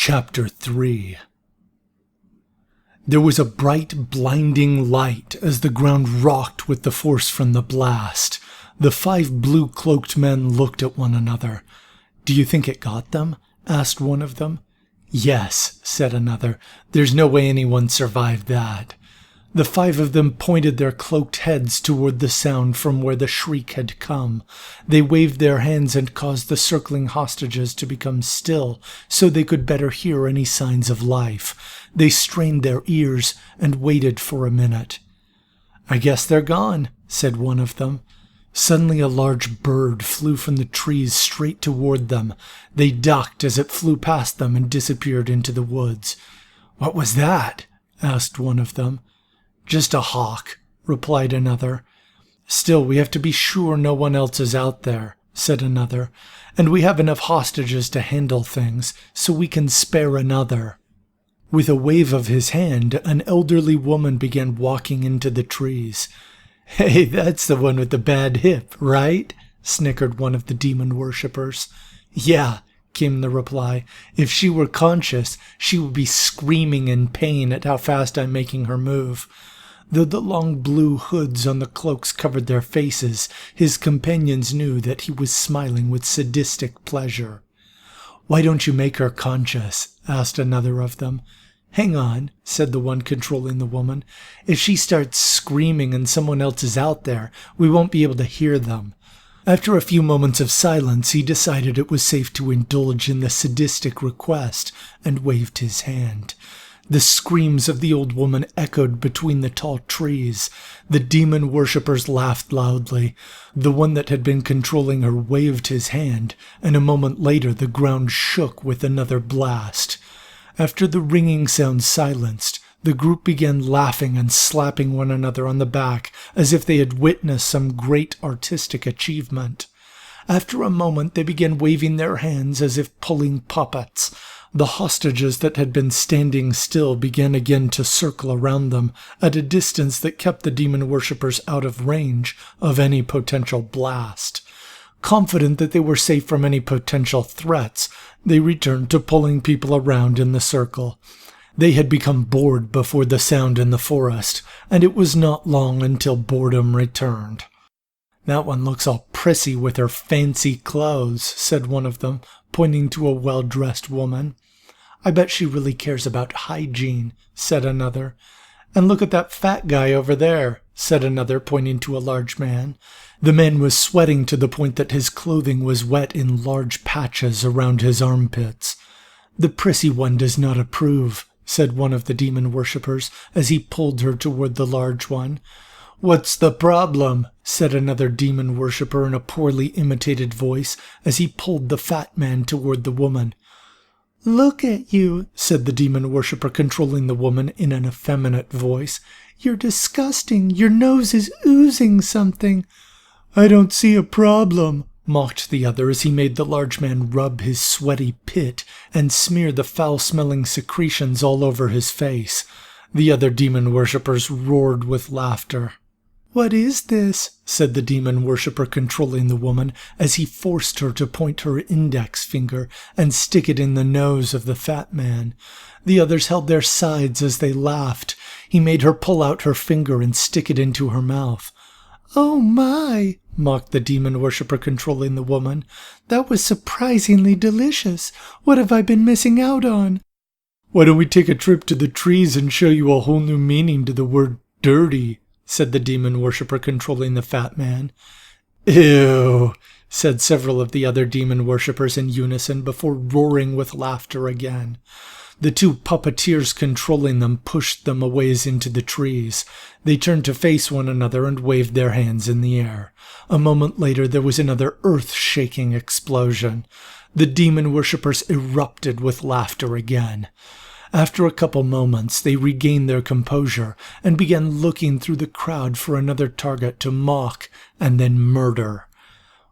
Chapter 3. There was a bright, blinding light as the ground rocked with the force from the blast. The 5 blue-cloaked men looked at one another. "Do you think it got them?" asked one of them. "Yes," said another. "There's no way anyone survived that." The 5 of them pointed their cloaked heads toward the sound from where the shriek had come. They waved their hands and caused the circling hostages to become still so they could better hear any signs of life. They strained their ears and waited for a minute. "I guess they're gone," said one of them. Suddenly a large bird flew from the trees straight toward them. They ducked as it flew past them and disappeared into the woods. "What was that?" asked one of them. "Just a hawk," replied another. "Still, we have to be sure no one else is out there," said another, "and we have enough hostages to handle things, so we can spare another." With a wave of his hand, an elderly woman began walking into the trees. "Hey, that's the one with the bad hip, right?" snickered one of the demon worshippers. "Yeah," came the reply. "If she were conscious, she would be screaming in pain at how fast I'm making her move." Though the long blue hoods on the cloaks covered their faces, his companions knew that he was smiling with sadistic pleasure. "Why don't you make her conscious?" asked another of them. "Hang on," said the one controlling the woman. "If she starts screaming and someone else is out there, we won't be able to hear them." After a few moments of silence, he decided it was safe to indulge in the sadistic request and waved his hand. The screams of the old woman echoed between the tall trees. The demon worshippers laughed loudly. The one that had been controlling her waved his hand, and a moment later the ground shook with another blast. After the ringing sound silenced, the group began laughing and slapping one another on the back as if they had witnessed some great artistic achievement. After a moment they began waving their hands as if pulling puppets. The hostages that had been standing still began again to circle around them at a distance that kept the demon worshippers out of range of any potential blast. Confident that they were safe from any potential threats, they returned to pulling people around in the circle. They had become bored before the sound in the forest, and it was not long until boredom returned. "That one looks all prissy with her fancy clothes," said one of them, pointing to a well-dressed woman. "I bet she really cares about hygiene," said another. "And look at that fat guy over there," said another, pointing to a large man. The man was sweating to the point that his clothing was wet in large patches around his armpits. "The prissy one does not approve," said one of the demon worshippers as he pulled her toward the large one. "What's the problem?" said another demon worshipper in a poorly imitated voice as he pulled the fat man toward the woman. "Look at you," said the demon worshipper controlling the woman in an effeminate voice. "You're disgusting. Your nose is oozing something." "I don't see a problem," mocked the other as he made the large man rub his sweaty pit and smear the foul-smelling secretions all over his face. The other demon worshippers roared with laughter. "What is this?" said the demon worshipper controlling the woman as he forced her to point her index finger and stick it in the nose of the fat man. The others held their sides as they laughed. He made her pull out her finger and stick it into her mouth. "Oh my!" mocked the demon worshipper controlling the woman. "That was surprisingly delicious. What have I been missing out on?" "Why don't we take a trip to the trees and show you a whole new meaning to the word dirty?" said the demon worshipper controlling the fat man. "Ew," said several of the other demon worshippers in unison before roaring with laughter again. The 2 puppeteers controlling them pushed them a ways into the trees. They turned to face one another and waved their hands in the air. A moment later there was another earth-shaking explosion. The demon worshippers erupted with laughter again. After a couple moments, they regained their composure and began looking through the crowd for another target to mock and then murder.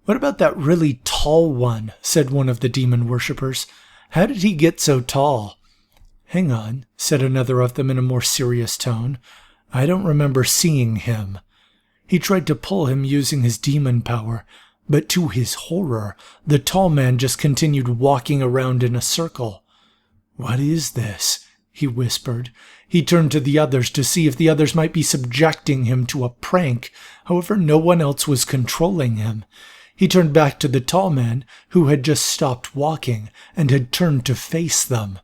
"What about that really tall one?" said one of the demon worshippers. "How did he get so tall?" "Hang on," said another of them in a more serious tone. "I don't remember seeing him." He tried to pull him using his demon power, but to his horror, the tall man just continued walking around in a circle. "What is this?" he whispered. He turned to the others to see if the others might be subjecting him to a prank. However, no one else was controlling him. He turned back to the tall man, who had just stopped walking and had turned to face them.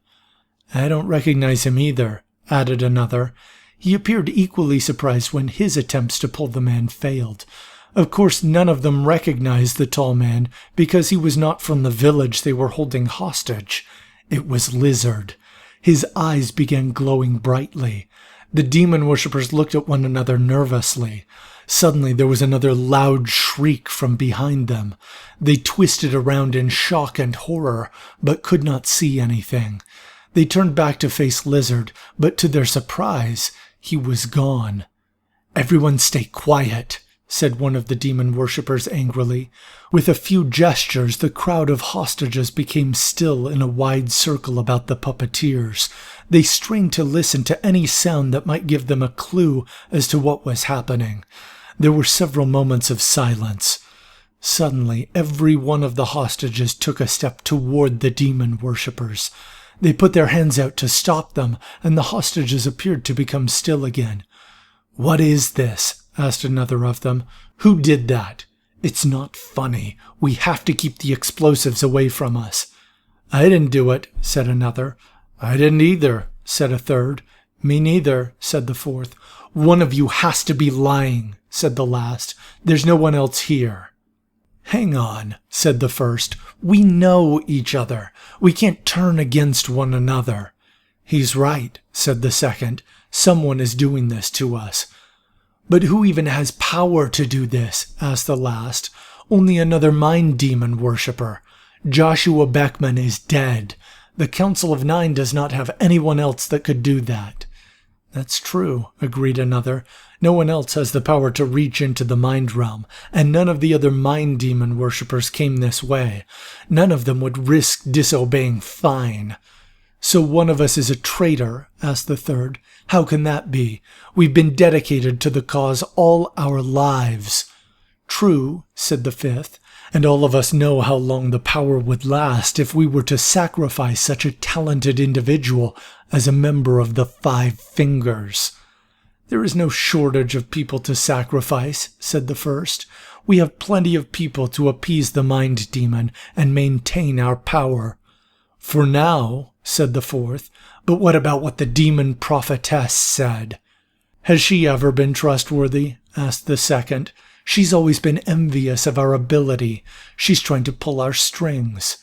"I don't recognize him either," added another. He appeared equally surprised when his attempts to pull the man failed. Of course, none of them recognized the tall man because he was not from the village they were holding hostage. It was Lizard. His eyes began glowing brightly. The demon worshippers looked at one another nervously. Suddenly there was another loud shriek from behind them. They twisted around in shock and horror, but could not see anything. They turned back to face Lizard, but to their surprise, he was gone. "Everyone stay quiet," said one of the demon worshippers angrily. With a few gestures, the crowd of hostages became still in a wide circle about the puppeteers. They strained to listen to any sound that might give them a clue as to what was happening. There were several moments of silence. Suddenly, every one of the hostages took a step toward the demon worshippers. They put their hands out to stop them, and the hostages appeared to become still again. "What is this?" asked another of them. "Who did that? It's not funny. We have to keep the explosives away from us." "I didn't do it," said another. "I didn't either," said a third. "Me neither," said the fourth. "One of you has to be lying," said the last. "There's no one else here." "Hang on," said the first. "We know each other. We can't turn against one another." "He's right," said the second. "Someone is doing this to us." "But who even has power to do this?" asked the last. "Only another mind demon worshipper. Joshua Beckman is dead. The Council of Nine does not have anyone else that could do that." "That's true," agreed another. "No one else has the power to reach into the mind realm, and none of the other mind demon worshippers came this way. None of them would risk disobeying fine." "So one of us is a traitor?" asked the third. "How can that be? We've been dedicated to the cause all our lives." "True," said the fifth, "and all of us know how long the power would last if we were to sacrifice such a talented individual as a member of the Five Fingers." "There is no shortage of people to sacrifice," said the first. "We have plenty of people to appease the mind demon and maintain our power." "For now," said the fourth. "But what about what the demon prophetess said?" "Has she ever been trustworthy?" asked the second. "She's always been envious of our ability. She's trying to pull our strings."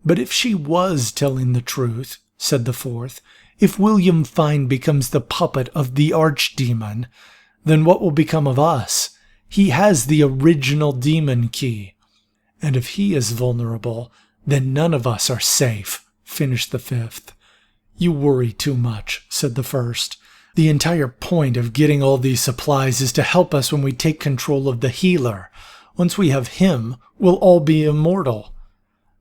"But if she was telling the truth," said the fourth, "if William Fine becomes the puppet of the archdemon, then what will become of us? He has the original demon key. And if he is vulnerable, then none of us are safe," finished the fifth. "You worry too much," said the first. "The entire point of getting all these supplies is to help us when we take control of the healer. Once we have him, we'll all be immortal."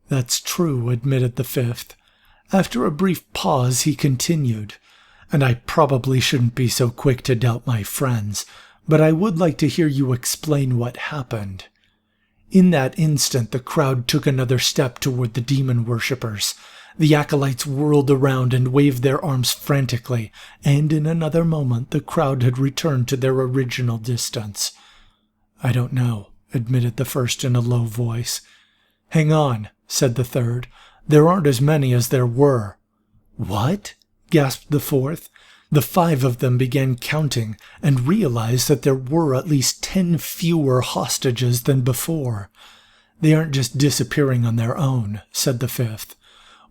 "That's true," admitted the fifth. After a brief pause, he continued, "And I probably shouldn't be so quick to doubt my friends, but I would like to hear you explain what happened." In that instant, the crowd took another step toward the demon worshippers. The acolytes whirled around and waved their arms frantically, and in another moment the crowd had returned to their original distance. "I don't know," admitted the first in a low voice. "Hang on," said the third. "There aren't as many as there were." "What?" gasped the fourth. The five of them began counting and realized that there were at least 10 fewer hostages than before. "They aren't just disappearing on their own," said the fifth.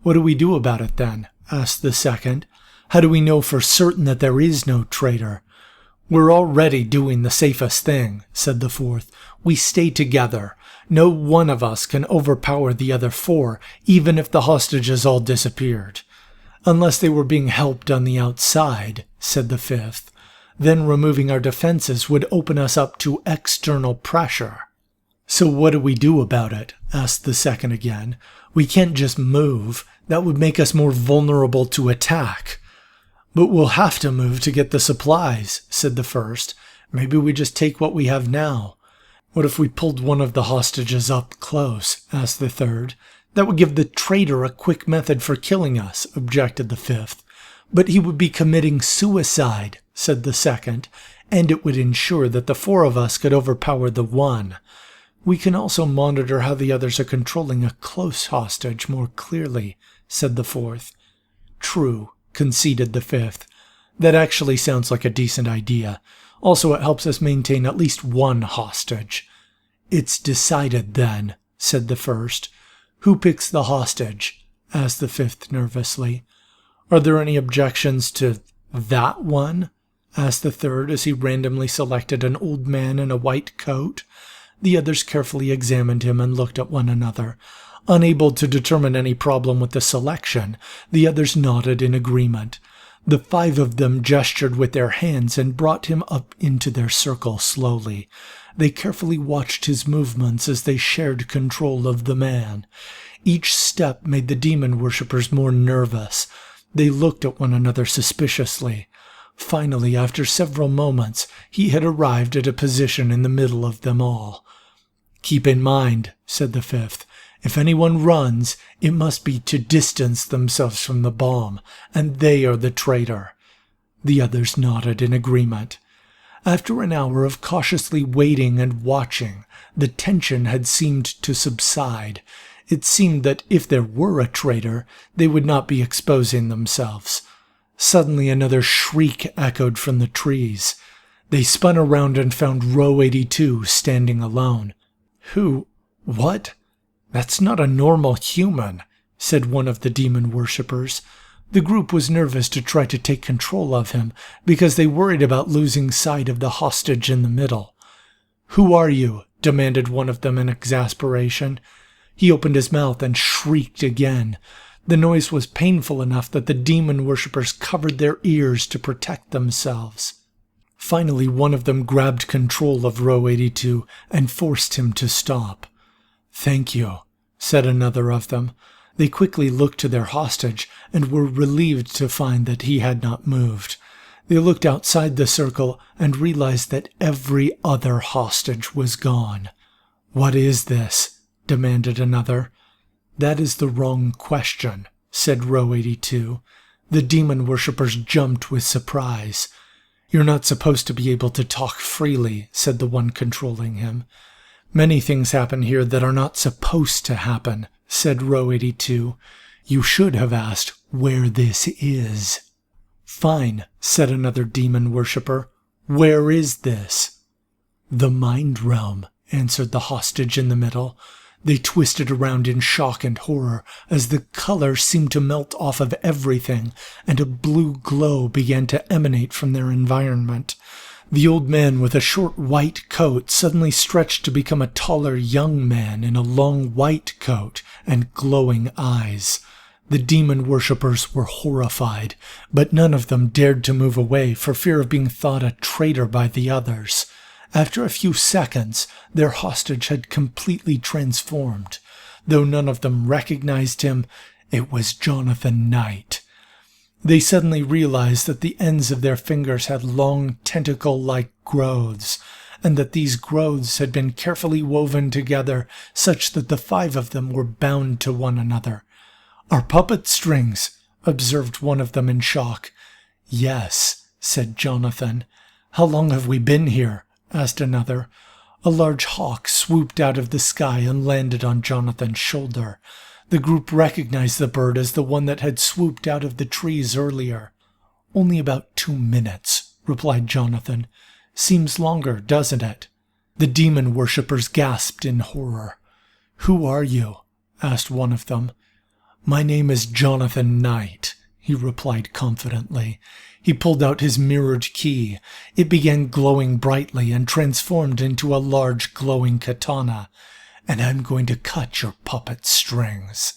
"What do we do about it then?" asked the second. "How do we know for certain that there is no traitor?" "We're already doing the safest thing," said the fourth. "We stay together. No one of us can overpower the other 4, even if the hostages all disappeared." "Unless they were being helped on the outside," said the fifth. "Then removing our defenses would open us up to external pressure." "So what do we do about it?" asked the second again. "We can't just move. That would make us more vulnerable to attack." "But we'll have to move to get the supplies," said the first. "Maybe we just take what we have now." "What if we pulled one of the hostages up close?" asked the third. That would give the traitor a quick method for killing us, objected the fifth. But he would be committing suicide, said the second, and it would ensure that the four of us could overpower the one. We can also monitor how the others are controlling a close hostage more clearly, said the fourth. True, conceded the fifth. That actually sounds like a decent idea. Also, it helps us maintain at least one hostage. It's decided then, said the first. Who picks the hostage? Asked the fifth nervously. Are there any objections to that one? Asked the third as he randomly selected an old man in a white coat. The others carefully examined him and looked at one another. Unable to determine any problem with the selection, the others nodded in agreement. The five of them gestured with their hands and brought him up into their circle slowly. They carefully watched his movements as they shared control of the man. Each step made the demon worshippers more nervous. They looked at one another suspiciously. Finally, after several moments, he had arrived at a position in the middle of them all. Keep in mind, said the fifth, if anyone runs, it must be to distance themselves from the bomb, and they are the traitor. The others nodded in agreement. After an hour of cautiously waiting and watching, the tension had seemed to subside. It seemed that if there were a traitor, they would not be exposing themselves. Suddenly another shriek echoed from the trees. They spun around and found Row 82 standing alone. Who? What? That's not a normal human, said one of the demon worshippers. The group was nervous to try to take control of him because they worried about losing sight of the hostage in the middle. Who are you? Demanded one of them in exasperation. He opened his mouth and shrieked again. The noise was painful enough that the demon worshippers covered their ears to protect themselves. Finally, one of them grabbed control of Row 82 and forced him to stop. Thank you, said another of them. They quickly looked to their hostage and were relieved to find that he had not moved. They looked outside the circle and realized that every other hostage was gone. What is this? Demanded another. That is the wrong question, said Row 82. The demon worshippers jumped with surprise. You're not supposed to be able to talk freely, said the one controlling him. Many things happen here that are not supposed to happen, said Row 82. You should have asked where this is. Fine, said another demon worshipper. Where is this? The mind realm, answered the hostage in the middle. They twisted around in shock and horror as the color seemed to melt off of everything and a blue glow began to emanate from their environment. The old man with a short white coat suddenly stretched to become a taller young man in a long white coat and glowing eyes. The demon worshippers were horrified, but none of them dared to move away for fear of being thought a traitor by the others. After a few seconds, their hostage had completely transformed. Though none of them recognized him, it was Jonathan Knight. They suddenly realized that the ends of their fingers had long tentacle-like growths, and that these growths had been carefully woven together such that the five of them were bound to one another. Our puppet strings, observed one of them in shock. Yes, said Jonathan. How long have we been here? Asked another. A large hawk swooped out of the sky and landed on Jonathan's shoulder. The group recognized the bird as the one that had swooped out of the trees earlier. Only about 2 minutes, replied Jonathan. Seems longer, doesn't it? The demon worshippers gasped in horror. Who are you? Asked one of them. My name is Jonathan Knight, he replied confidently. He pulled out his mirrored key. It began glowing brightly and transformed into a large glowing katana. And I'm going to cut your puppet strings.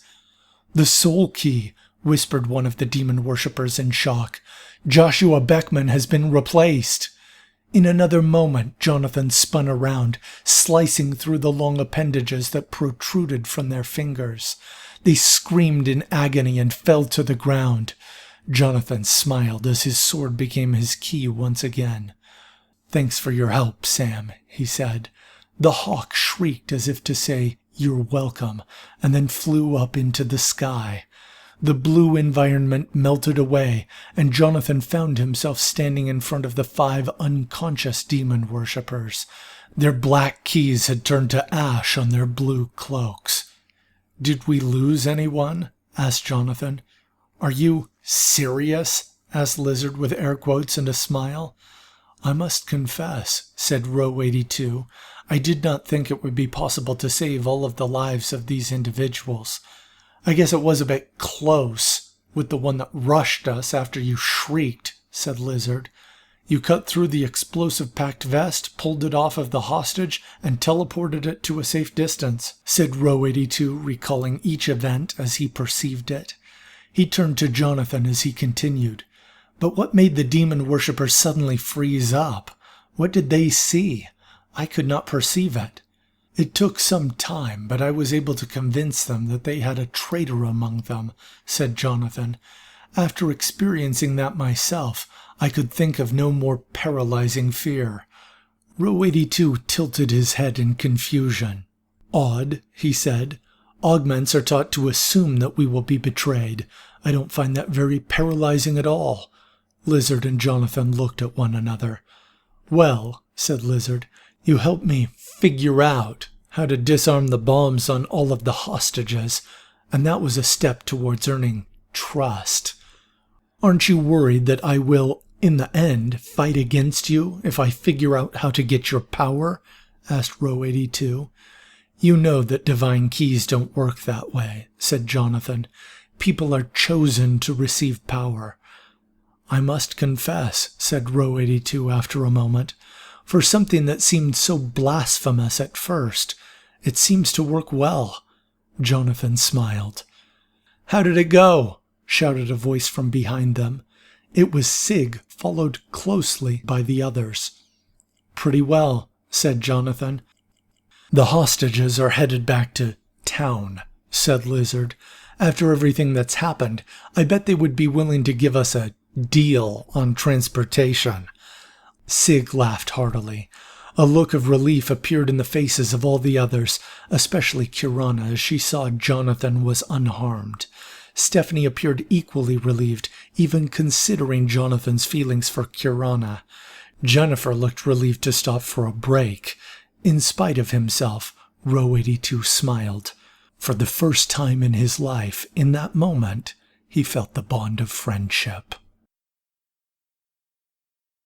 The soul key, whispered one of the demon worshippers in shock. Joshua Beckman has been replaced. In another moment, Jonathan spun around, slicing through the long appendages that protruded from their fingers. They screamed in agony and fell to the ground. Jonathan smiled as his sword became his key once again. Thanks for your help, Sam, he said. The hawk shrieked as if to say, "You're welcome," and then flew up into the sky. The blue environment melted away, and Jonathan found himself standing in front of the 5 unconscious demon worshippers. Their black keys had turned to ash on their blue cloaks. "Did we lose anyone?" asked Jonathan. "Are you serious?" asked Lizard with air quotes and a smile. "I must confess," said Row 82, "I did not think it would be possible to save all of the lives of these individuals. I guess it was a bit close with the one that rushed us after you shrieked," said Lizard. "You cut through the explosive packed vest, pulled it off of the hostage, and teleported it to a safe distance," said Row 82, recalling each event as he perceived it. He turned to Jonathan as he continued. "But what made the demon worshippers suddenly freeze up? What did they see? I could not perceive it." "It took some time, but I was able to convince them that they had a traitor among them," said Jonathan. "After experiencing that myself, I could think of no more paralyzing fear." Row 82 tilted his head in confusion. "Odd," he said. "Augments are taught to assume that we will be betrayed. I don't find that very paralyzing at all." Lizard and Jonathan looked at one another. "Well," said Lizard, "you helped me figure out how to disarm the bombs on all of the hostages, and that was a step towards earning trust. Aren't you worried that I will, in the end, fight against you if I figure out how to get your power?" asked Row 82. "You know that divine keys don't work that way," said Jonathan. "People are chosen to receive power." "I must confess," said Row 82 after a moment, "for something that seemed so blasphemous at first, it seems to work well." Jonathan smiled. "How did it go?" shouted a voice from behind them. It was Sig, followed closely by the others. "Pretty well," said Jonathan. "The hostages are headed back to town," said Lizard. "After everything that's happened, I bet they would be willing to give us a deal on transportation." Sig laughed heartily. A look of relief appeared in the faces of all the others, especially Kirana, as she saw Jonathan was unharmed. Stephanie appeared equally relieved, even considering Jonathan's feelings for Kirana. Jennifer looked relieved to stop for a break. In spite of himself, Row 82 smiled. For the first time in his life, in that moment, he felt the bond of friendship.